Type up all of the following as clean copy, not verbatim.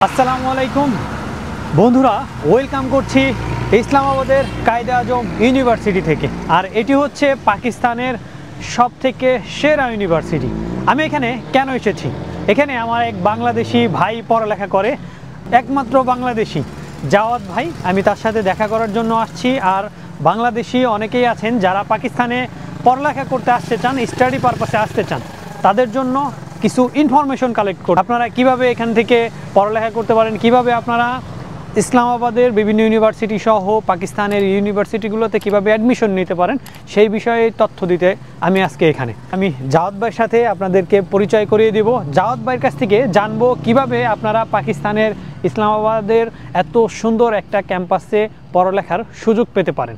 আসসালামু আলাইকুম বন্ধুরা, ওয়েলকাম করছি ইসলামাবাদের কায়েদ-ই-আজম ইউনিভার্সিটি থেকে। আর এটি হচ্ছে পাকিস্তানের সবথেকে সেরা ইউনিভার্সিটি। আমি এখানে কেন এসেছি? এখানে আমার এক বাংলাদেশি ভাই পড়ালেখা করে, একমাত্র বাংলাদেশি জাওয়াদ ভাই। আমি তার সাথে দেখা করার জন্য আসছি। আর বাংলাদেশি অনেকেই আছেন যারা পাকিস্তানে পড়ালেখা করতে আসতে চান, স্টাডি পারপাসে আসতে চান, তাদের জন্য কিছু ইনফরমেশন কালেক্ট করুন। আপনারা কিভাবে এখান থেকে পড়ালেখা করতে পারেন, কিভাবে আপনারা ইসলামাবাদের বিভিন্ন ইউনিভার্সিটি সহ পাকিস্তানের ইউনিভার্সিটিগুলোতে কিভাবে অ্যাডমিশন নিতে পারেন, সেই বিষয়ে তথ্য দিতে আমি আজকে এখানে। আমি জাওয়াদ ভাইয়ের সাথে আপনাদেরকে পরিচয় করিয়ে দেব। জাওয়াদ ভাইয়ের কাছ থেকে জানবো কিভাবে আপনারা পাকিস্তানের ইসলামাবাদের এত সুন্দর একটা ক্যাম্পাসে পড়ালেখার সুযোগ পেতে পারেন।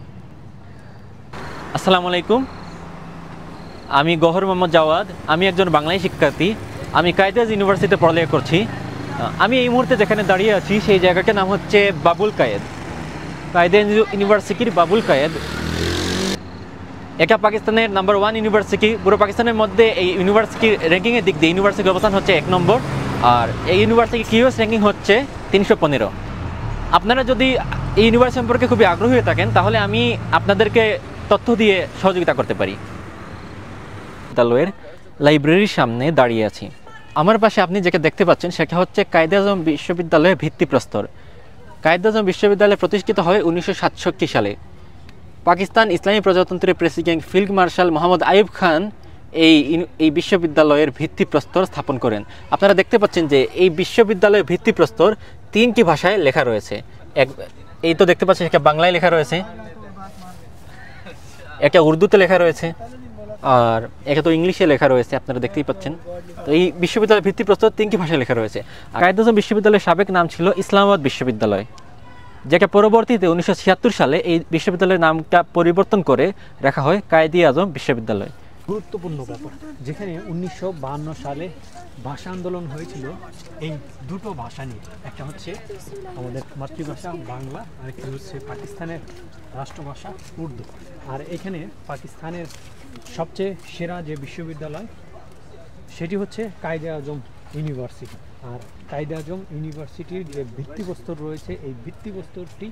আসসালামু আলাইকুম, আমি গহর মোহাম্মদ জাওয়াদ। আমি একজন বাংলাদেশি শিক্ষার্থী। আমি কায়েদ ইউনিভার্সিটিতে পড়ালেখা করছি। আমি এই মুহূর্তে যেখানে দাঁড়িয়ে আছি সেই জায়গাটার নাম হচ্ছে বাবুল কায়েদ, কায়েদ ইউনিভার্সিটির বাবুল কায়েদ। এটা পাকিস্তানের নাম্বার 1 ইউনিভার্সিটি। পুরো পাকিস্তানের মধ্যে এই ইউনিভার্সিটির র্যাঙ্কিংয়ের দিক দিয়ে ইউনিভার্সিটির অবস্থান হচ্ছে 1 নম্বর। আর এই ইউনিভার্সিটি কিউএস র্যাঙ্কিং হচ্ছে 315। আপনারা যদি এই ইউনিভার্সিটি সম্পর্কে খুবই আগ্রহী হয়ে থাকেন তাহলে আমি আপনাদেরকে তথ্য দিয়ে সহযোগিতা করতে পারি। বিদ্যালয়ের লাইব্রেরির সামনে দাঁড়িয়ে আছি। আমার পাশে আপনি যেটা দেখতে পাচ্ছেন সেটা হচ্ছে কায়েদ-ই-আজম বিশ্ববিদ্যালয়ের ভিত্তিপ্রস্তর। কায়েদ-ই-আজম বিশ্ববিদ্যালয় প্রতিষ্ঠিত হয় 1967 সালে। পাকিস্তান ইসলামী প্রজাতন্ত্রের president field marshal Mohammad Ayub Khan এই বিশ্ববিদ্যালয়ের ভিত্তিপ্রস্তর স্থাপন করেন। আপনারা দেখতে পাচ্ছেন যে এই বিশ্ববিদ্যালয়ের ভিত্তিপ্রস্তর 3টি ভাষায় লেখা রয়েছে। এই তো দেখতে পাচ্ছেন, একটা বাংলায় লেখা রয়েছে, একটা উর্দুতে লেখা রয়েছে, আর এটা তো ইংলিশে লেখা রয়েছে, আপনারা দেখতেই পাচ্ছেন। তো এই বিশ্ববিদ্যালয়ের ভিত্তিপ্রস্তর 3টি ভাষায় লেখা রয়েছে। কায়েদ-ই-আজম বিশ্ববিদ্যালয়ের সাবেক নাম ছিল ইসলামাবাদ বিশ্ববিদ্যালয়, যেটা পরবর্তীতে 1976 সালে এই বিশ্ববিদ্যালয়ের নামটা পরিবর্তন করে রাখা হয় কায়েদ-ই-আজম বিশ্ববিদ্যালয়। গুরুত্বপূর্ণ ব্যাপার, যেখানে 1952 সালে ভাষা আন্দোলন হয়েছিল এই দুটো ভাষা নিয়ে। একটা হচ্ছে আমাদের মাতৃভাষা বাংলা, আর একটা হচ্ছে পাকিস্তানের রাষ্ট্রভাষা উর্দু। আর এখানে পাকিস্তানের সবচেয়ে সেরা যে বিশ্ববিদ্যালয় সেটি হচ্ছে কায়েদ-ই-আজম ইউনিভার্সিটি। আর কায়েদ-ই-আজম ইউনিভার্সিটির যে ভিত্তিপ্রস্তর রয়েছে, এই ভিত্তিপ্রস্তরটি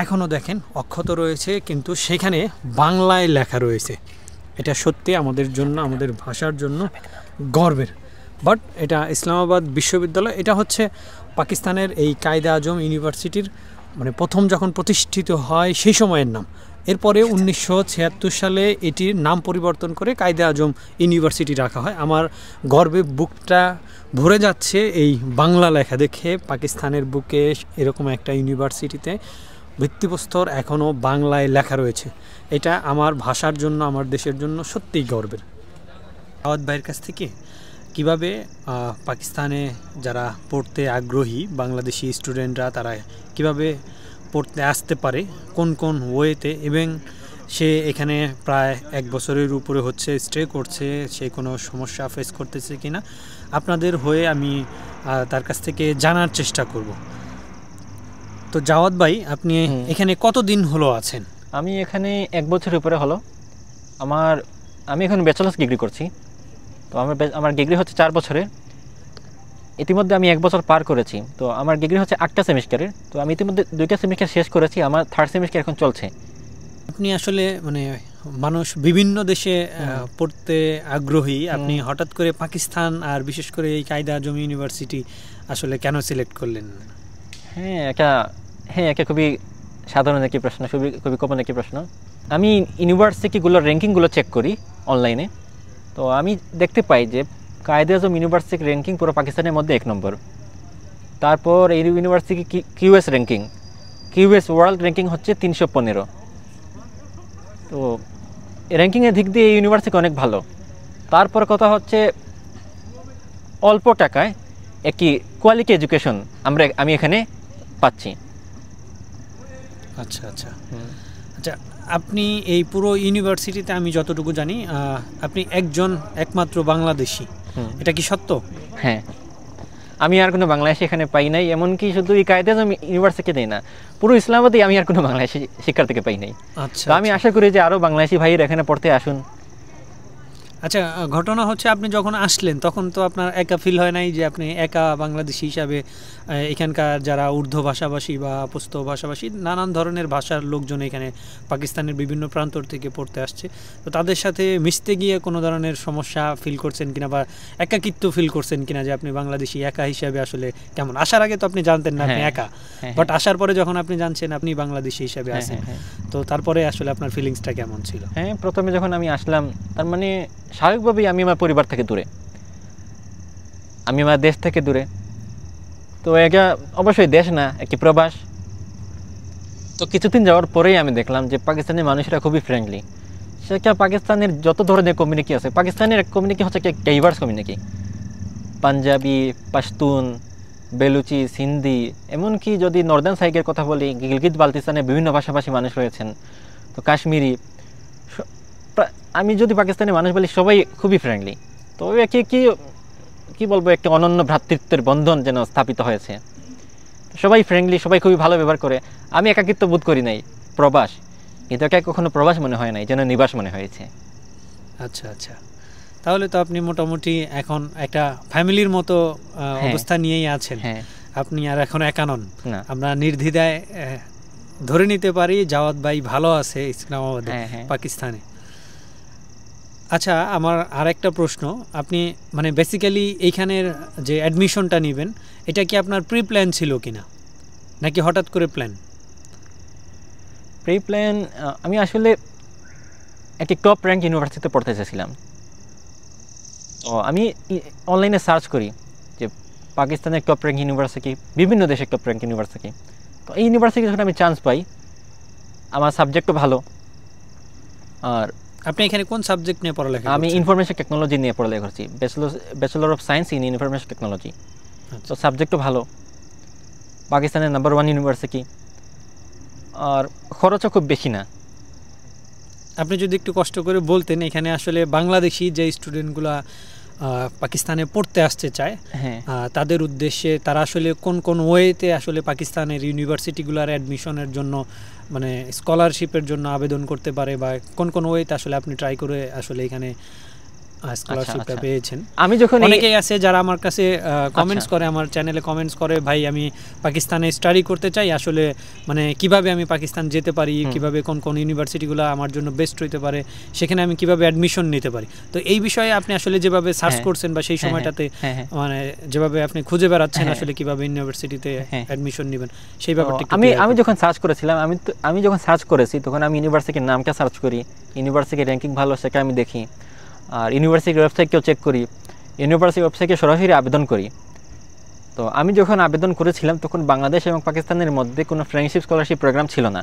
এখনও দেখেন অক্ষত রয়েছে, কিন্তু সেখানে বাংলায় লেখা রয়েছে। এটা সত্যি আমাদের জন্য, আমাদের ভাষার জন্য গর্বের। বাট এটা ইসলামাবাদ বিশ্ববিদ্যালয়, এটা হচ্ছে পাকিস্তানের এই কায়েদ-ই-আজম ইউনিভার্সিটির প্রথম যখন প্রতিষ্ঠিত হয় সেই সময়ের নাম। এরপরে 1976 সালে এটির নাম পরিবর্তন করে কায়েদ-ই-আজম ইউনিভার্সিটি রাখা হয়। আমার গর্বে বুকটা ভরে যাচ্ছে এই বাংলা লেখা দেখে। পাকিস্তানের বুকে এরকম একটা ইউনিভার্সিটিতে ভিত্তিপ্রস্তর এখনও বাংলায় লেখা রয়েছে। এটা আমার ভাষার জন্য, আমার দেশের জন্য সত্যিই গর্বের। জাওয়াদ ভাইয়ের কাছ থেকে কিভাবে পাকিস্তানে যারা পড়তে আগ্রহী বাংলাদেশি স্টুডেন্টরা, তারা কিভাবে পড়তে আসতে পারে, কোন কোন ওয়েতে, এবং সে এখানে প্রায় 1 বছরের উপরে হচ্ছে স্টে করছে, সে কোনো সমস্যা ফেস করতেছে কিনা আপনাদের হয়ে আমি তার কাছ থেকে জানার চেষ্টা করব। তো জাওয়াদ ভাই, আপনি এখানে কতদিন হলো আছেন? আমি এখানে 1 বছরের উপরে হলো। আমি এখন ব্যাচেলার্স ডিগ্রি করছি। তো আমার ডিগ্রি হচ্ছে 4 বছরের। ইতিমধ্যে আমি 1 বছর পার করেছি। তো আমার ডিগ্রি হচ্ছে 8টা সেমিস্টারের। তো আমি ইতিমধ্যে 2টা সেমিস্টার শেষ করেছি, আমার 3rd সেমিস্টার এখন চলছে। আপনি আসলে মানুষ বিভিন্ন দেশে পড়তে আগ্রহী, আপনি হঠাৎ করে পাকিস্তান আর বিশেষ করে এই কায়েদ-ই-আজম ইউনিভার্সিটি আসলে কেন সিলেক্ট করলেন? এটা খুবই সাধারণ একটি প্রশ্ন, খুবই কমন একটি প্রশ্ন। আমি ইউনিভার্সিটিগুলোর র্যাঙ্কিংগুলো চেক করি অনলাইনে। তো আমি দেখতে পাই যে কায়েদ-ই-আজম ইউনিভার্সিটির র্যাঙ্কিং পুরো পাকিস্তানের মধ্যে 1 নম্বর। তারপর এই university QS ranking, QS world ranking হচ্ছে 315। তো র্যাঙ্কিংয়ের দিক দিয়ে এই ইউনিভার্সিটি অনেক ভালো। তারপর কথা হচ্ছে অল্প টাকায় একটি কোয়ালিটি এডুকেশন আমি এখানে পাচ্ছি। আচ্ছা, আপনি এই পুরো ইউনিভার্সিটিতে আমি যতটুকু জানি আপনি একমাত্র বাংলাদেশি, এটা কি সত্য? হ্যাঁ, আমি আর কোনো বাংলাদেশি এখানে পাই নাই। এমনকি শুধু এই কায়েদ-ই-আজম ইউনিভার্সিটি দেই না, পুরো ইসলামাবাদে আমি আর কোনো বাংলাদেশি শিক্ষার্থীকে পাই নাই। আচ্ছা, আমি আশা করি যে আরও বাংলাদেশি ভাইয়ের এখানে পড়তে আসুন। আচ্ছা, ঘটনা হচ্ছে আপনি যখন আসলেন তখন তো আপনার একা ফিল হয় নাই যে আপনি একা বাংলাদেশি হিসাবে এখানকার যারা উর্দু ভাষাভাষী বা পশত ভাষাভাষী নানান ধরনের ভাষার লোকজন এখানে পাকিস্তানের বিভিন্ন প্রান্তর থেকে পড়তে আসছে, তো তাদের সাথে মিশতে গিয়ে কোনো ধরনের সমস্যা ফিল করছেন কিনা বা একাকিত্ব ফিল করছেন কিনা যে আপনি বাংলাদেশি একা হিসাবে আসলে কেমন? আসার আগে তো আপনি জানতেন না আপনি একা, বাট আসার পরে যখন আপনি জানছেন আপনি বাংলাদেশি হিসাবে আছেন, তো তারপরে আসলে আপনার ফিলিংসটা কেমন ছিল? হ্যাঁ, প্রথমে যখন আমি আসলাম তার মানে স্বাভাবিকভাবেই আমি আমার পরিবার থেকে দূরে, আমি আমার দেশ থেকে দূরে, তো এটা অবশ্যই দেশ না, একটি প্রবাস। তো কিছুদিন যাওয়ার পরেই আমি দেখলাম যে পাকিস্তানের মানুষরা খুবই ফ্রেন্ডলি। সেটা পাকিস্তানের যত ধরনের কমিউনিটি আছে, পাকিস্তানের কমিউনিটি হচ্ছে একটা ডাইভার্স কমিউনিটি, পাঞ্জাবি, পাশতুন, বেলুচি, সিন্ধি, এমনকি যদি নর্দার্ন সাইডের কথা বলি গিলগিত বালতিস্তানের বিভিন্ন ভাষাভাষী মানুষ রয়েছেন, তো কাশ্মীরি, আমি যদি পাকিস্তানের মানুষ বলি সবাই খুবই ফ্রেন্ডলি। তো একে কি বলবো, একটা অনন্য ভ্রাতৃত্বের বন্ধন যেন স্থাপিত হয়েছে। সবাই ফ্রেন্ডলি, সবাই খুবই ভালো ব্যবহার করে। আমি একাকিত্ব বোধ করি নাই, প্রবাস, কিন্তু একা কখনো প্রবাস মনে হয় নাই, যেন নিবাস মনে হয়েছে। আচ্ছা আচ্ছা, তাহলে তো আপনি মোটামুটি এখন একটা ফ্যামিলির মতো অবস্থা নিয়েই আছেন। আপনি আর এখন একা নন, আমরা নির্দ্বিধায় ধরে নিতে পারি জাওয়াদ ভাই ভালো আছে ইসলামাবাদে, পাকিস্তানে। আচ্ছা, আমার আরেকটা প্রশ্ন, আপনি মানে বেসিক্যালি এইখানের যে অ্যাডমিশনটা নেবেন এটা কি আপনার প্রি প্ল্যান ছিল কিনা, নাকি হঠাৎ করে প্ল্যান? প্রি প্ল্যান, আমি আসলে একটি টপ র্যাঙ্ক ইউনিভার্সিটিতে পড়তে চেয়েছিলাম। তো আমি অনলাইনে সার্চ করি যে পাকিস্তানের টপ র্যাঙ্ক ইউনিভার্সিটি, বিভিন্ন দেশের টপ র্যাঙ্ক ইউনিভার্সিটি। তো এই ইউনিভার্সিটি যখন আমি চান্স পাই, আমার সাবজেক্টও ভালো। আর আপনি এখানে কোন সাবজেক্ট নিয়ে পড়ালেখা? আমি ইনফরমেশন টেকনোলজি নিয়ে পড়ালেখা করছি, bachelor of science in information technology. তো সাবজেক্টও ভালো, পাকিস্তানের নাম্বার 1 ইউনিভার্সিটি, আর খরচও খুব বেশি না। আপনি যদি একটু কষ্ট করে বলতেন, এখানে আসলে বাংলাদেশি যে স্টুডেন্টগুলা পাকিস্তানে পড়তে আসতে চায় তাদের উদ্দেশ্যে তারা আসলে কোন কোন ওয়েতে আসলে পাকিস্তানের ইউনিভার্সিটিগুলোর অ্যাডমিশনের জন্য মানে স্কলারশিপের জন্য আবেদন করতে পারে, বা কোন কোন ওয়েতে আসলে আপনি ট্রাই করে আসলে এখানে স্কলারশিপটা পেয়েছেন? আমি যখন অনেকেই আছে যারা আমার কাছে কমেন্টস করে, আমার চ্যানেলে কমেন্টস করে, ভাই আমি পাকিস্তানে স্টাডি করতে চাই, আসলে মানে কিভাবে আমি পাকিস্তান যেতে পারি, কিভাবে কোন কোন ইউনিভার্সিটিগুলো আমার জন্য বেস্ট হইতে পারে, সেখানে আমি কিভাবে অ্যাডমিশন নিতে পারি। তো এই বিষয়ে আপনি আসলে যেভাবে সার্চ করছেন বা সেই সময়টাতে মানে যেভাবে আপনি খুঁজে বেড়াচ্ছেন আসলে কিভাবে ইউনিভার্সিটিতে অ্যাডমিশন নেবেন, সেই ব্যাপারটা আমি যখন সার্চ করেছিলাম, আমি যখন সার্চ করেছি তখন আমি ইউনিভার্সিটির নামটা সার্চ করি, ইউনিভার্সিটির র্যাঙ্কিং ভালো সেটা আমি দেখি, আর ইউনিভার্সিটির ওয়েবসাইটকেও চেক করি, ইউনিভার্সিটির ওয়েবসাইটে সরাসরি আবেদন করি। তো আমি যখন আবেদন করেছিলাম তখন বাংলাদেশ এবং পাকিস্তানের মধ্যে কোনো ফ্রেন্ডশিপ স্কলারশিপ প্রোগ্রাম ছিল না।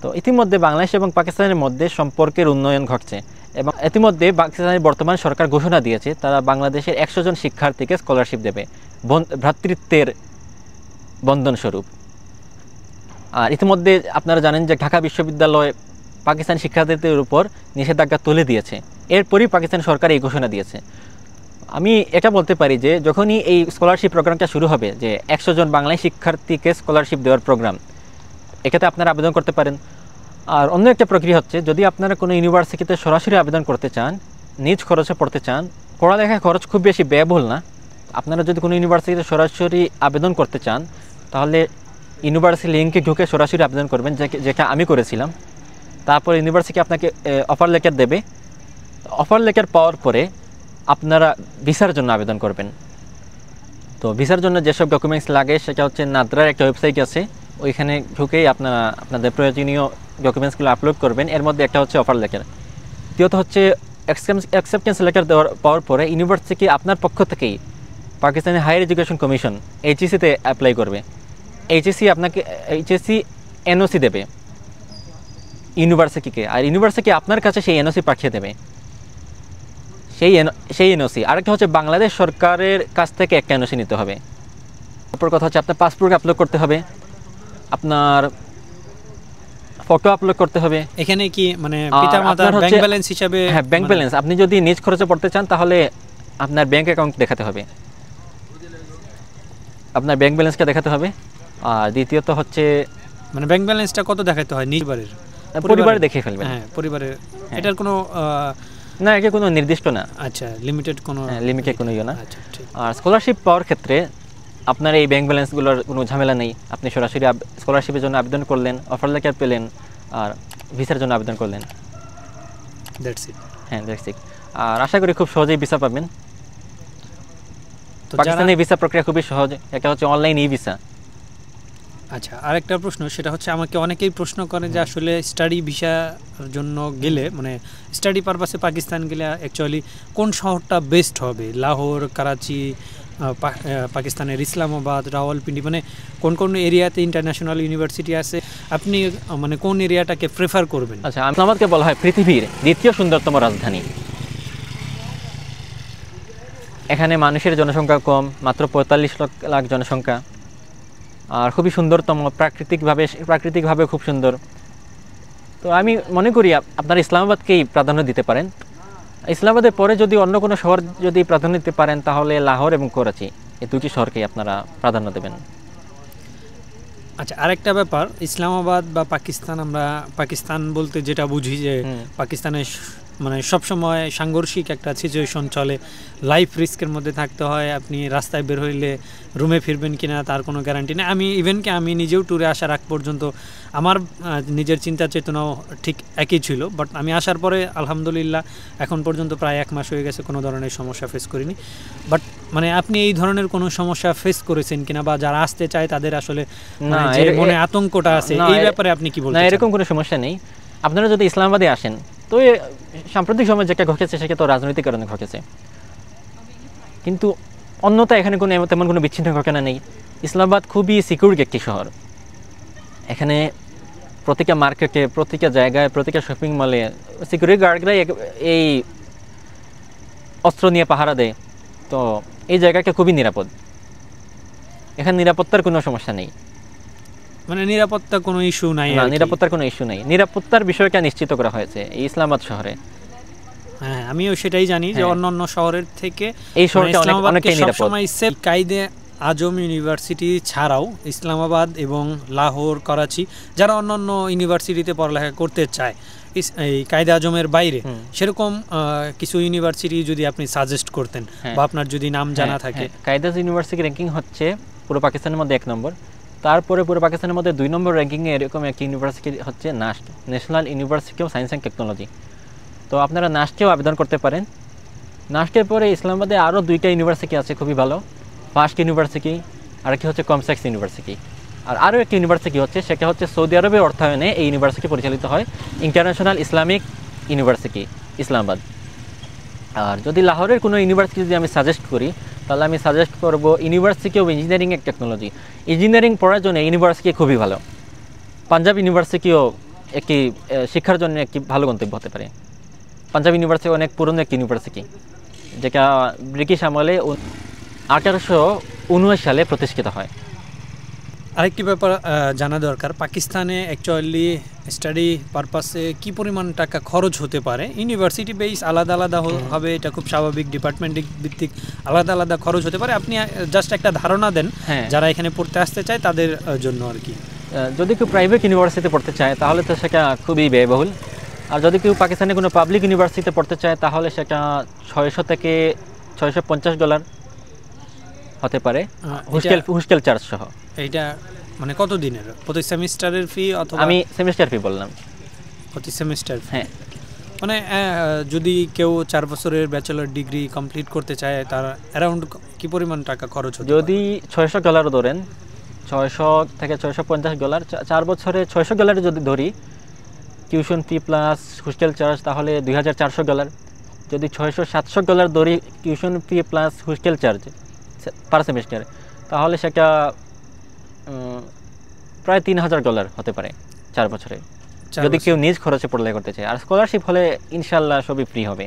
তো ইতিমধ্যে বাংলাদেশ এবং পাকিস্তানের মধ্যে সম্পর্কের উন্নয়ন ঘটছে, এবং ইতিমধ্যে পাকিস্তানের বর্তমান সরকার ঘোষণা দিয়েছে তারা বাংলাদেশের 100 জন শিক্ষার্থীকে স্কলারশিপ দেবে ভ্রাতৃত্বের বন্ধনস্বরূপ। আর ইতিমধ্যে আপনারা জানেন যে ঢাকা বিশ্ববিদ্যালয় পাকিস্তানি শিক্ষার্থীদের উপর নিষেধাজ্ঞা তুলে দিয়েছে, এরপরই পাকিস্তান সরকার এই ঘোষণা দিয়েছে। আমি এটা বলতে পারি যে যখনই এই স্কলারশিপ প্রোগ্রামটা শুরু হবে, যে 100 জন বাংলাদেশি শিক্ষার্থীকে স্কলারশিপ দেওয়ার প্রোগ্রাম, এটাতে আপনারা আবেদন করতে পারেন। আর অন্য একটা প্রক্রিয়া হচ্ছে, যদি আপনারা কোনো ইউনিভার্সিটিতে সরাসরি আবেদন করতে চান, নিজ খরচে পড়তে চান, পড়ালেখার খরচ খুব বেশি ব্যয়বহুল না, আপনারা যদি কোনো ইউনিভার্সিটিতে সরাসরি আবেদন করতে চান তাহলে ইউনিভার্সিটি লিঙ্কে ঢুকে সরাসরি আবেদন করবেন, যেটা আমি করেছিলাম। তারপর ইউনিভার্সিটি আপনাকে অফার লেটার দেবে, অফার লেটার পাওয়ার পরে আপনারা ভিসার জন্য আবেদন করবেন। তো ভিসার জন্য যেসব ডকুমেন্টস লাগে সেটা হচ্ছে নাদ্রার একটা ওয়েবসাইট আছে, ওইখানে ঢুকেই আপনারা আপনাদের প্রয়োজনীয় ডকুমেন্টসগুলো আপলোড করবেন। এর মধ্যে একটা হচ্ছে অফার লেটার, দ্বিতীয়ত হচ্ছে অ্যাকসেপ্টেন্স লেটার পাওয়ার পরে ইউনিভার্সিটি আপনার পক্ষ থেকেই পাকিস্তানি হায়ার এডুকেশন কমিশন এইচএসিতে অ্যাপ্লাই করবে। এইচএসি এনওসি দেবে ইউনিভার্সিটিকে, আর ইউনিভার্সিটি আপনার কাছে সেই এনওসি পাঠিয়ে দেবে। সেই এনওসি আরেকটা হচ্ছে বাংলাদেশ সরকারের কাছ থেকে একটা এনওসি নিতে হবে। তারপর কথা হচ্ছে আপনার পাসপোর্ট আপলোড করতে হবে, আপনার ফটো আপলোড করতে হবে। এখানে কি মানে পিতামাতার ব্যাংক ব্যালেন্স হিসাবে? হ্যাঁ, ব্যাংক ব্যালেন্স। আপনি যদি নিজ খরচে পড়তে চান তাহলে আপনার ব্যাংক অ্যাকাউন্ট দেখাতে হবে, আপনার ব্যাংক ব্যালেন্সটা দেখাতে হবে। আর দ্বিতীয়ত হচ্ছে মানে ব্যাংক ব্যালেন্সটা কত দেখাতে হয়? পরিবারে দেখে ফেলবেন। হ্যাঁ, পরিবারে। এটার কোনো না, এটা কোনো নির্দিষ্ট না। আচ্ছা, লিমিটেড কোনো লিমিটেড কোনো ইয়ে না। আচ্ছা, ঠিক। আর স্কলারশিপ পাওয়ার ক্ষেত্রে আপনার এই ব্যাংক ব্যালেন্সগুলোর কোনো ঝামেলা নেই। আপনি সরাসরি স্কলারশিপের জন্য আবেদন করলেন, অফার লেটার পেলেন, আর ভিসার জন্য আবেদন করলেন। That's it. হ্যাঁ, দ্যাটস ইট। আর আশা করি খুব সহজেই ভিসা পাবেন। তো পাকিস্তানের ভিসা প্রক্রিয়া খুবই সহজ। এটা হচ্ছে অনলাইন ই ভিসা। আচ্ছা, আরেকটা প্রশ্ন, সেটা হচ্ছে আমাকে অনেকেই প্রশ্ন করে যে আসলে স্টাডি ভিসার জন্য গেলে, মানে স্টাডি পারপাসে পাকিস্তান গেলে অ্যাকচুয়ালি কোন শহরটা বেস্ট হবে? লাহোর, করাচি, পাকিস্তানের ইসলামাবাদ, রাওয়ালপিন্ডি, মানে কোন কোন এরিয়াতে ইন্টারন্যাশনাল ইউনিভার্সিটি আছে, আপনি মানে কোন এরিয়াটাকে প্রেফার করবেন? আচ্ছা, ইসলামাবাদকে বলা হয় পৃথিবীর দ্বিতীয় সুন্দরতম রাজধানী। এখানে মানুষের জনসংখ্যা কম, মাত্র 45 লাখ জনসংখ্যা, আর খুবই সুন্দরতম, প্রাকৃতিকভাবে খুব সুন্দর। তো আমি মনে করি আপনারা ইসলামাবাদকেই প্রাধান্য দিতে পারেন। ইসলামাবাদের পরে যদি অন্য কোনো শহর যদি প্রাধান্য দিতে পারেন, তাহলে লাহোর এবং করাচি, এই দুটি শহরকেই আপনারা প্রাধান্য দেবেন। আচ্ছা, আরেকটা ব্যাপার, ইসলামাবাদ বা পাকিস্তান, আমরা পাকিস্তান বলতে যেটা বুঝি যে পাকিস্তানের মানে সবসময় সাংঘর্ষিক একটা সিচুয়েশন চলে, লাইফ রিস্কের মধ্যে থাকতে হয়। আপনি রাস্তায় বের হইলে রুমে ফিরবেন কিনা তার কোনো গ্যারান্টি নেই। আমি নিজেও ট্যুরে আসার আগ পর্যন্ত আমার নিজের চিন্তা চেতনাও ঠিক একই ছিল, বাট আমি আসার পরে আলহামদুলিল্লাহ এখন পর্যন্ত প্রায় 1 মাস হয়ে গেছে, কোনো ধরনের সমস্যা ফেস করিনি। বাট মানে আপনি এই ধরনের কোনো সমস্যা ফেস করেছেন কিনা, বা যারা আসতে চায় তাদের আসলে যে মনে আতঙ্কটা আছে, এই ব্যাপারে আপনি কি বলছেন? না, এরকম কোনো সমস্যা নেই। আপনারা যদি ইসলামাবাদে আসেন, তো সাম্প্রতিক সময় যেটা ঘটেছে সেটা তো রাজনৈতিক কারণে ঘটেছে, কিন্তু অন্যতা এখানে কোনো তেমন কোনো বিচ্ছিন্ন ঘটনা নেই। ইসলামাবাদ খুবই সিকিউর একটি শহর। এখানে প্রতিটা মার্কেটে, প্রতিটা জায়গায়, প্রতিটা শপিং মলে সিকিউরিটি গার্ডরাই এই অস্ত্র নিয়ে পাহারা দেয়। তো এই জায়গাটা খুবই নিরাপদ। এখানে নিরাপত্তার কোনো সমস্যা নেই। মানে নিরাপত্তা কোনো ইস্যু নাই? না, নিরাপত্তার কোনো ইস্যু নেই। নিরাপত্তার বিষয়টা নিশ্চিত করা হয়েছে এই ইসলামাবাদ শহরে। হ্যাঁ, আমিও সেটাই জানি যে অন্যান্য শহরের থেকে এই শহরটা অনেকটাই নিরাপদ। কায়দে আজম ইউনিভার্সিটি ছাড়াও ইসলামাবাদ এবং লাহোর, করাচি, যারা অন্যান্য ইউনিভার্সিটিতে পড়ালেখা করতে চায় এই কায়দে আজমের বাইরে, সেরকম কিছু ইউনিভার্সিটি যদি আপনি সাজেস্ট করতেন বা আপনার যদি নাম জানা থাকে। কায়দে ইউনিভার্সিটি র্যাঙ্কিং হচ্ছে পুরো পাকিস্তানের মধ্যে 1 নম্বর। তারপরে পুরো পাকিস্তানের মধ্যে 2 নম্বর র্যাঙ্কিংয়ে এরকম একটি ইউনিভার্সিটি হচ্ছে নাস্ট, national university of science and technology. তো আপনারা নাস্টেও আবেদন করতে পারেন। নাস্টের পরে ইসলামাবাদে আরও 2টা ইউনিভার্সিটি আছে খুবই ভালো, ফার্স্ট ইউনিভার্সিটি, আর কি হচ্ছে কমসেক্স ইউনিভার্সিটি। আর আরও একটি ইউনিভার্সিটি হচ্ছে, সেটা হচ্ছে সৌদি আরবের অর্থায়নে এই ইউনিভার্সিটি পরিচালিত হয়, ইন্টারন্যাশনাল ইসলামিক ইউনিভার্সিটি ইসলামাবাদ। আর যদি লাহোরের কোনো ইউনিভার্সিটি যদি আমি সাজেস্ট করি, তাহলে আমি সাজেস্ট করব university of engineering and technology. Engineering পড়ার জন্য ইউনিভার্সিটি খুবই ভালো। পাঞ্জাব ইউনিভার্সিটিও একটি শিক্ষার জন্য একটি ভালো গন্তব্য হতে পারে। পাঞ্জাব ইউনিভার্সিটি অনেক পুরনো একটি ইউনিভার্সিটি, যেটা ব্রিটিশ আমলে 1879 সালে প্রতিষ্ঠিত হয়। আরেকটি ব্যাপার জানা দরকার, পাকিস্তানে অ্যাকচুয়ালি স্টাডি পারপাসে কি পরিমাণ টাকা খরচ হতে পারে? ইউনিভার্সিটি বেস আলাদা আলাদা হবে, এটা খুব স্বাভাবিক, ডিপার্টমেন্ট ভিত্তিক আলাদা আলাদা খরচ হতে পারে। আপনি জাস্ট একটা ধারণা দেন যারা এখানে পড়তে আসতে চায় তাদের জন্য আর কি। যদি কেউ প্রাইভেট ইউনিভার্সিটিতে পড়তে চায় তাহলে তো সেটা খুবই ব্যয়বহুল। আর যদি কেউ পাকিস্তানে কোনো পাবলিক ইউনিভার্সিটিতে পড়তে চায় তাহলে সেটা $600 থেকে $650 হতে পারে, হোস্টেল চার্জ সহ। এইটা মানে কত দিনের? প্রতি সেমিস্টারের ফি? অথবা আমি সেমিস্টার ফি বললাম। প্রতি সেমিস্টার? হ্যাঁ, মানে যদি কেউ 4 বছরের ব্যাচেলর ডিগ্রি কমপ্লিট করতে চায় তার অ্যারাউন্ড কি পরিমাণ টাকা খরচ হবে? যদি $600 ধরেন, $600 থেকে $650, 4 বছরে $600 যদি ধরি, tuition fee plus hostel charge, তাহলে $2400। যদি $600-700 ধরি tuition fee plus hostel charge পার সেমিস্টারে, তাহলে সেটা প্রায় $3000 হতে পারে 4 বছরে, যদি কেউ নিজ খরচে পড়ালেখা করতে চায়। আর স্কলারশিপ হলে ইনশাল্লাহ সবই ফ্রি হবে।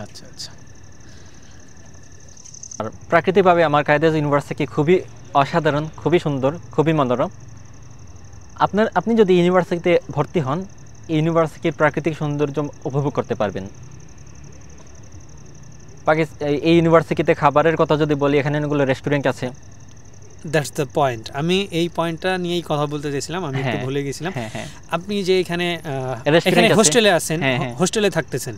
আচ্ছা আচ্ছা। আর প্রাকৃতিকভাবে আমার কায়দে ইউনিভার্সিটি খুবই অসাধারণ, খুবই সুন্দর, খুবই মনোরম। আপনি যদি ইউনিভার্সিটিতে ভর্তি হন, ইউনিভার্সিটির প্রাকৃতিক সৌন্দর্য উপভোগ করতে পারবেন। এই ইউনিভার্সিটিতে খাবারের কথা যদি বলি, এখানে অনেকগুলো রেস্টুরেন্ট আছে, দ্যাটস দ্য পয়েন্ট। আমি এই পয়েন্টটা নিয়েই কথা বলতে চাইছিলাম, আমি একটু ভুলে গেছিলাম। আপনি যে এখানে হোস্টেলে আছেন, হোস্টেলে থাকতেছেন,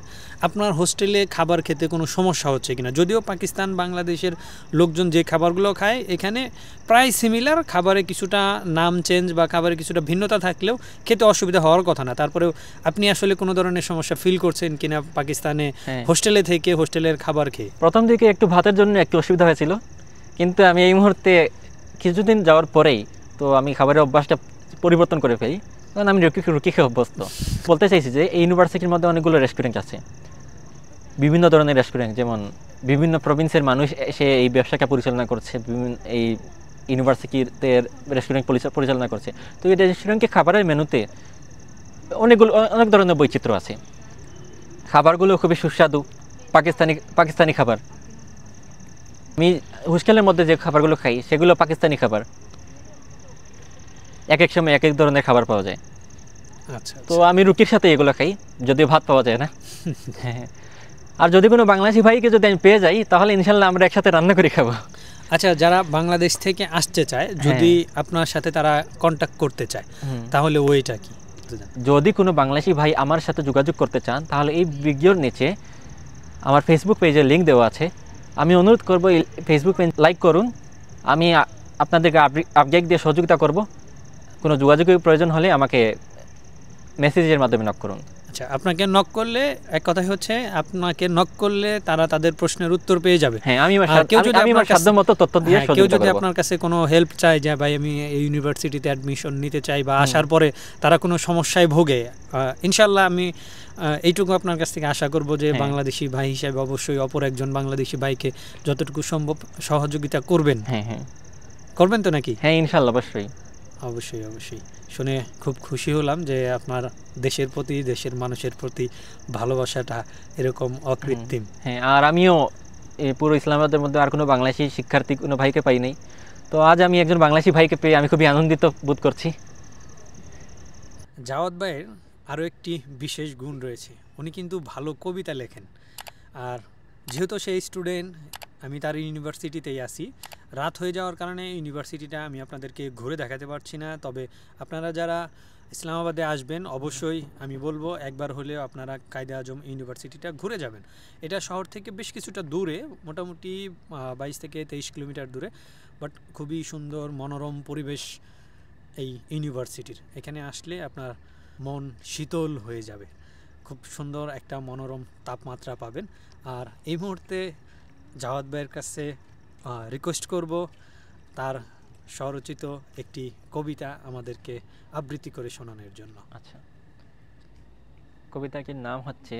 আপনার হোস্টেলে খাবার খেতে কোনো সমস্যা হচ্ছে কিনা? যদিও পাকিস্তান বাংলাদেশের লোকজন যে খাবারগুলো খায় এখানে প্রায় সিমিলার, খাবারে কিছুটা নাম চেঞ্জ বা খাবারে কিছুটা ভিন্নতা থাকলেও খেতে অসুবিধা হওয়ার কথা না। তারপরেও আপনি আসলে কোনো ধরনের সমস্যা ফিল করছেন কিনা পাকিস্তানে হোস্টেলে থেকে, হোস্টেলের খাবার খেয়ে? প্রথম দিকে একটু ভাতের জন্য একটু অসুবিধা হয়েছিল, কিন্তু আমি এই মুহূর্তে কিছুদিন যাওয়ার পরেই তো আমি খাবারের অভ্যাসটা পরিবর্তন করে ফেলি, কারণ আমি রুটি খেয়ে অভ্যস্ত। বলতে চাইছি যে এই ইউনিভার্সিটির মধ্যে অনেকগুলো রেস্টুরেন্ট আছে, বিভিন্ন ধরনের রেস্টুরেন্ট, যেমন বিভিন্ন প্রভিন্সের মানুষ এসে এই ব্যবসাটা পরিচালনা করছে, এই ইউনিভার্সিটিতে রেস্টুরেন্ট পরিচালনা করছে। তো এই রেস্টুরেন্টে খাবারের মেনুতে অনেক ধরনের বৈচিত্র্য আছে। খাবারগুলো খুবই সুস্বাদু, পাকিস্তানি খাবার। আমি হোস্টেলের মধ্যে যে খাবারগুলো খাই সেগুলো পাকিস্তানি খাবার, এক এক সময় এক এক ধরনের খাবার পাওয়া যায়। আচ্ছা, তো আমি রুটির সাথে এগুলো খাই, যদিও ভাত পাওয়া যায় না। হ্যাঁ, আর যদি কোনো বাংলাদেশি ভাইকে যদি আমি পেয়ে যাই তাহলে ইনশাল্লাহ আমরা একসাথে রান্না করে খাবো। আচ্ছা, যারা বাংলাদেশ থেকে আসতে চায়, যদি আপনার সাথে তারা কন্ট্যাক্ট করতে চায় তাহলে ওইটা কি? যদি কোনো বাংলাদেশি ভাই আমার সাথে যোগাযোগ করতে চান তাহলে এই ভিডিওর নিচে আমার ফেসবুক পেজের লিঙ্ক দেওয়া আছে। আমি অনুরোধ করব এই ফেসবুক পেজ লাইক করুন। আমি আপনাদেরকে আপডেট দিয়ে সহযোগিতা করব। কোনো যোগাযোগের প্রয়োজন হলে আমাকে মেসেজের মাধ্যমে নক করুন। আচ্ছা, আপনাকে নক করলে এক কথাই হচ্ছে, আপনাকে নক করলে তারা তাদের প্রশ্নের উত্তর পেয়ে যাবে। হ্যাঁ, আমি আমার সাধ্যমতো তথ্য দিয়ে সহযোগিতা করব। কেউ যদি আপনার কাছে কোনো হেল্প চায় যে ভাই আমি এই ইউনিভার্সিটিতে অ্যাডমিশন নিতে চাই, বা আসার পরে তারা কোনো সমস্যায় ভোগে, ইনশাল্লাহ আমি এইটুকু আপনার কাছ থেকে আশা করব যে বাংলাদেশি ভাই হিসেবে অবশ্যই অপর একজন বাংলাদেশি ভাইকে যতটুকু সম্ভব সহযোগিতা করবেন। হ্যাঁ, করবেন তো নাকি? হ্যাঁ, ইনশাল্লাহ, অবশ্যই অবশ্যই। শুনে খুব খুশি হলাম যে আপনার দেশের প্রতি, দেশের মানুষের প্রতি ভালোবাসাটা এরকম অকৃত্রিম। হ্যাঁ, আর আমিও পুরো ইসলামাবাদের মধ্যে আর কোনো বাংলাদেশি শিক্ষার্থী কোনো ভাইকে পাই নাই, তো আজ আমি একজন বাংলাদেশি ভাইকে পেয়ে আমি খুবই আনন্দিত বোধ করছি। জাওয়াদ ভাইয়ের আরও একটি বিশেষ গুণ রয়েছে, উনি কিন্তু ভালো কবিতা লেখেন। আর যেহেতু সেই স্টুডেন্ট, আমি তার ইউনিভার্সিটিতেই আসি, রাত হয়ে যাওয়ার কারণে ইউনিভার্সিটিটা আমি আপনাদেরকে ঘুরে দেখাতে পারছি না। তবে আপনারা যারা ইসলামাবাদে আসবেন অবশ্যই আমি বলবো একবার হলেও আপনারা কায়দে আজম ইউনিভার্সিটিটা ঘুরে যাবেন। এটা শহর থেকে বেশ কিছুটা দূরে, মোটামুটি 22 থেকে 23 কিলোমিটার দূরে, বাট খুবই সুন্দর মনোরম পরিবেশ এই ইউনিভার্সিটির। এখানে আসলে আপনার মন শীতল হয়ে যাবে, খুব সুন্দর একটা মনোরম তাপমাত্রা পাবেন। আর এই মুহূর্তে জাওয়াদ ভাইয়ের কাছে রিকোয়েস্ট করব তার স্বরচিত একটি কবিতা আমাদেরকে আবৃত্তি করে শোনানোর জন্য। আচ্ছা, কবিতাটির নাম হচ্ছে,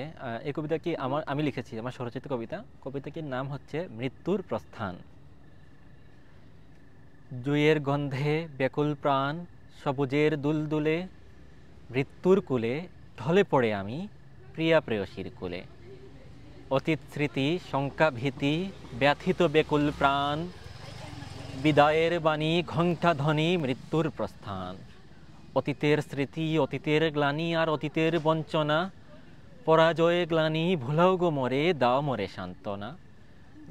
এই কবিতাটি আমি লিখেছি, আমার স্বরচিত কবিতা। কবিতাটির নাম হচ্ছে মৃত্যুর প্রস্থান। জুয়ের গন্ধে ব্যাকুল প্রাণ, সবুজের দুলদুলে, মৃত্যুর কুলে ঢলে পড়ে আমি প্রিয়া প্রেয়সীর কুলে। অতীত স্মৃতি, শঙ্কা ভীতি, ব্যথিত বেকুল প্রাণ, বিদায়ের বাণী, ঘণ্টা ধ্বনি, মৃত্যুর প্রস্থান। অতীতের স্মৃতি, অতীতের গ্লানি আর অতীতের বঞ্চনা, পরাজয়ে গ্লানি, ভুলাও গো মরে, দাও মরে সান্ত্বনা।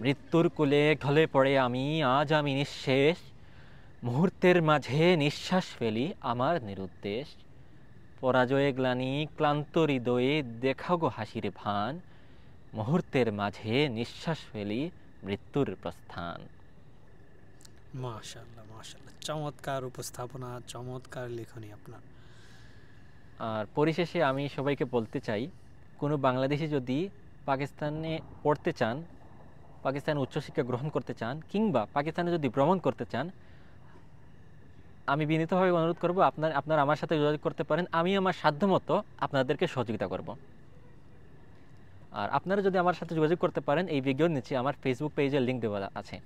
মৃত্যুর কুলে ঢলে পড়ে আমি, আজ আমি নিঃশেষ, মুহূর্তের মাঝে নিঃশ্বাস ফেলি আমার নিরুদ্দেশ। পরাজয়ে গ্লানি, ক্লান্ত হৃদয়ে দেখাও গো হাসির ভান, মুহূর্তের মাঝে নিঃশ্বাস ফেলি মৃত্যুর প্রস্থান। মাশাআল্লাহ, চমৎকার উপস্থাপনা, চমৎকার লেখনী আপনার। আর পরিশেষে আমি সবাইকে বলতে চাই, কোনো বাংলাদেশি যদি পাকিস্তানে পড়তে চান, পাকিস্তানে উচ্চশিক্ষা গ্রহণ করতে চান, কিংবা পাকিস্তানে যদি ভ্রমণ করতে চান, আমি বিনীতভাবে অনুরোধ করব আপনারা আমার সাথে যোগাযোগ করতে পারেন। আমি আমার সাধ্যমতো আপনাদেরকে সহযোগিতা করব। আর আপনারা যদি আমার সাথে যোগাযোগ করতে পারেন, এই ভিডিওর নিচে আমার ফেসবুক পেজের লিঙ্ক দেওয়া আছে।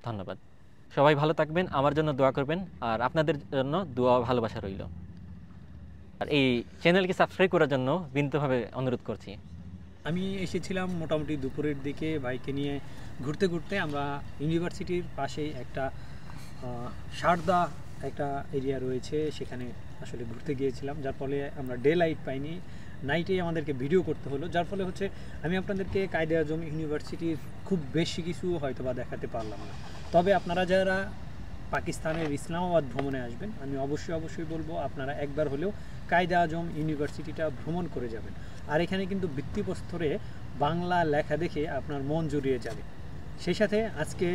ধন্যবাদ। সবাই ভালো থাকবেন, আমার জন্য দোয়া করবেন, আর আপনাদের জন্য দোয়া ভালোবাসা রইল। আর এই চ্যানেলকে সাবস্ক্রাইব করার জন্য বিনীতভাবে অনুরোধ করছি। আমি এসেছিলাম মোটামুটি দুপুরের দিকে বাইকে নিয়ে ঘুরতে ঘুরতে। আমরা ইউনিভার্সিটির পাশেই একটা সারদা একটা এরিয়া রয়েছে, সেখানে আসলে ঘুরতে গিয়েছিলাম, যার ফলে আমরা ডে লাইট পাইনি, নাইটেই আমাদেরকে ভিডিও করতে হলো। যার ফলে হচ্ছে আমি আপনাদেরকে কায়দে আজম ইউনিভার্সিটির খুব বেশি কিছু হয়তো বা দেখাতে পারলাম না। তবে আপনারা যারা পাকিস্তানের ইসলামাবাদ ভ্রমণে আসবেন, আমি অবশ্যই বলবো আপনারা একবার হলেও কায়দে আজম ইউনিভার্সিটিটা ভ্রমণ করে যাবেন। আর এখানে কিন্তু ভিত্তিপ্রস্তরে বাংলা লেখা দেখে আপনার মন জুড়িয়ে যাবে। সেই সাথে আজকে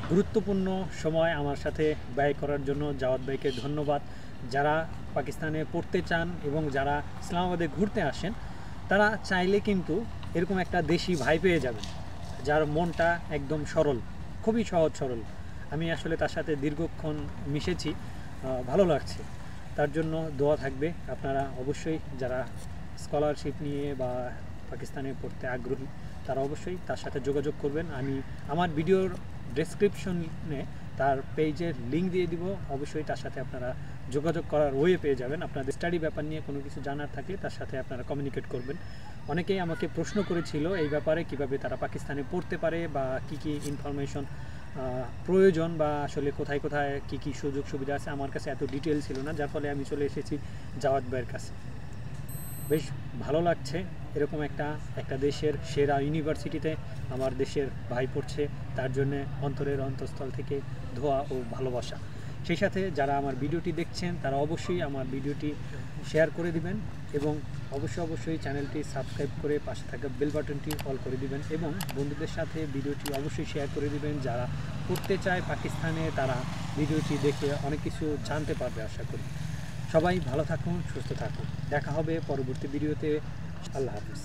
গুরুত্বপূর্ণ সময় আমার সাথে ব্যয় করার জন্য জাওয়াদ ভাইকে ধন্যবাদ। যারা পাকিস্তানে পড়তে চান এবং যারা ইসলামাবাদে ঘুরতে আসেন, তারা চাইলে কিন্তু এরকম একটা দেশি ভাই পেয়ে যাবেন, যার মনটা একদম সরল, খুবই সহজ সরল। আমি আসলে তার সাথে দীর্ঘক্ষণ মিশেছি, ভালো লাগছে। তার জন্য দোয়া থাকবে। আপনারা অবশ্যই যারা স্কলারশিপ নিয়ে বা পাকিস্তানে পড়তে আগ্রহী, তারা অবশ্যই তার সাথে যোগাযোগ করবেন। আমি আমার ভিডিওর ডেসক্রিপশনে তার পেজের লিঙ্ক দিয়ে দিব, অবশ্যই তার সাথে আপনারা যোগাযোগ করার ওয়ে পেয়ে যাবেন। আপনাদের স্টাডি ব্যাপার নিয়ে কোনো কিছু জানার থাকলে তার সাথে আপনারা কমিউনিকেট করবেন। অনেকেই আমাকে প্রশ্ন করেছিল এই ব্যাপারে, কিভাবে তারা পাকিস্তানে পড়তে পারে বা কী ইনফরমেশন প্রয়োজন, বা আসলে কোথায় কোথায় কী সুযোগ সুবিধা আছে। আমার কাছে এত ডিটেল ছিল না, যার ফলে আমি চলে এসেছি জাওয়াদ ভাইয়ের কাছে। বেশ ভালো লাগছে, এরকম একটা দেশের সেরা ইউনিভার্সিটিতে আমার দেশের ভাই পড়ছে, তার জন্যে অন্তরের অন্তঃস্থল থেকে ধোয়া ও ভালোবাসা। সেই সাথে যারা আমার ভিডিওটি দেখছেন, তারা অবশ্যই আমার ভিডিওটি শেয়ার করে দিবেন এবং অবশ্যই চ্যানেলটি সাবস্ক্রাইব করে পাশে থাকা বেল বাটনটি অল করে দিবেন এবং বন্ধুদের সাথে ভিডিওটি অবশ্যই শেয়ার করে দিবেন। যারা পড়তে চায় পাকিস্তানে, তারা ভিডিওটি দেখে অনেক কিছু জানতে পারবে আশা করি। সবাই ভালো থাকুন, সুস্থ থাকুন, দেখা হবে পরবর্তী ভিডিওতে। আল্লাহ হাফিজ।